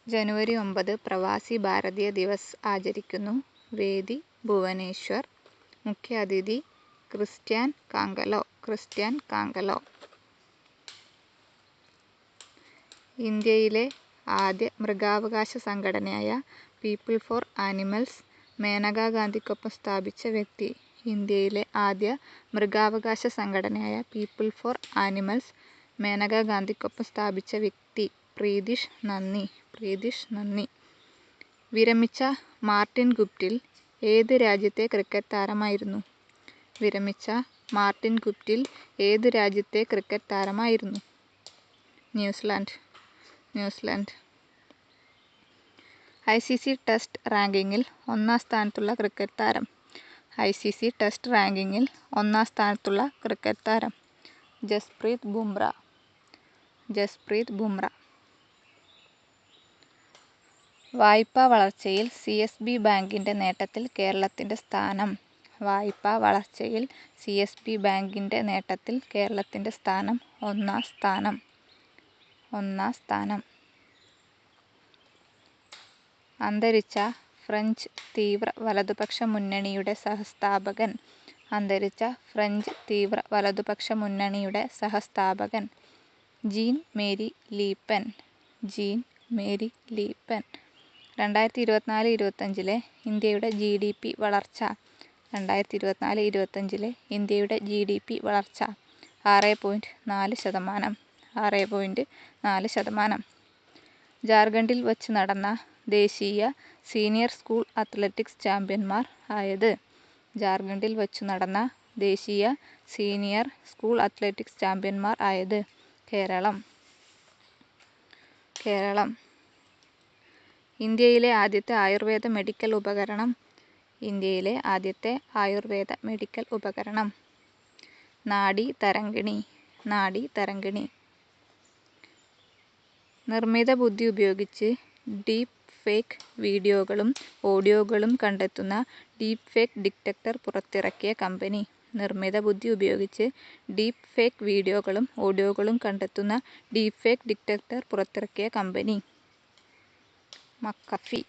ജനുവരി 9 പ്രവാസി ഭാരതീയ ദിവസ് ആചരിക്കുന്നു. വേദി ഭുവനേശ്വർ. മുഖ്യ അതിഥി ക്രിസ്ത്യാൻ കാങ്കലോ. ഇന്ത്യയിലെ ആദ്യ മൃഗാവകാശ സംഘടനയായ പീപ്പിൾ ഫോർ ആനിമൽസ് മേനകാ ഗാന്ധിക്കൊപ്പം സ്ഥാപിച്ച വ്യക്തി. ഇന്ത്യയിലെ ആദ്യ മൃഗാവകാശ സംഘടനയായ പീപ്പിൾ ഫോർ ആനിമൽസ് മേനകാ ഗാന്ധിക്കൊപ്പം സ്ഥാപിച്ച വ്യക്തി പ്രീതിഷ് നന്ദി. വിരമിച്ച മാർട്ടിൻ ഗുപ്റ്റിൽ ഏത് രാജ്യത്തെ ക്രിക്കറ്റ് താരമായിരുന്നു? ന്യൂസിലാൻഡ്. ICC ടെസ്റ്റ് റാങ്കിങ്ങിൽ ഒന്നാം സ്ഥാനത്തുള്ള ക്രിക്കറ്റ് താരം ജസ്പ്രീത് ബുംറ. വായ്പാ വളർച്ചയിൽ CSB ബാങ്കിന്റെ നേട്ടത്തിൽ കേരളത്തിന്റെ സ്ഥാനം. ഒന്നാം സ്ഥാനം. അന്തരിച്ച ഫ്രഞ്ച് തീവ്ര വലതുപക്ഷ മുന്നണിയുടെ സഹസ്ഥാപകൻ ജീൻ മേരി ലീപെൻ. 2024-25 ഇന്ത്യയുടെ GDP വളർച്ച. 6.4%. ജാർഖണ്ഡിൽ വച്ച് നടന്ന ദേശീയ സീനിയർ സ്കൂൾ അത്ലറ്റിക്സ് ചാമ്പ്യന്മാർ ആയത്? കേരളം. ഇന്ത്യയിലെ ആദ്യത്തെ ആയുർവേദ മെഡിക്കൽ ഉപകരണം. നാഡീതരംഗിണി. നിർമ്മിത ബുദ്ധി ഉപയോഗിച്ച് ഡീപ് ഫേക്ക് വീഡിയോകളും ഓഡിയോകളും കണ്ടെത്തുന്ന ഡീപ് ഫേക്ക് ഡിറ്റക്ടർ പുറത്തിറക്കിയ കമ്പനി. മക്കഫി.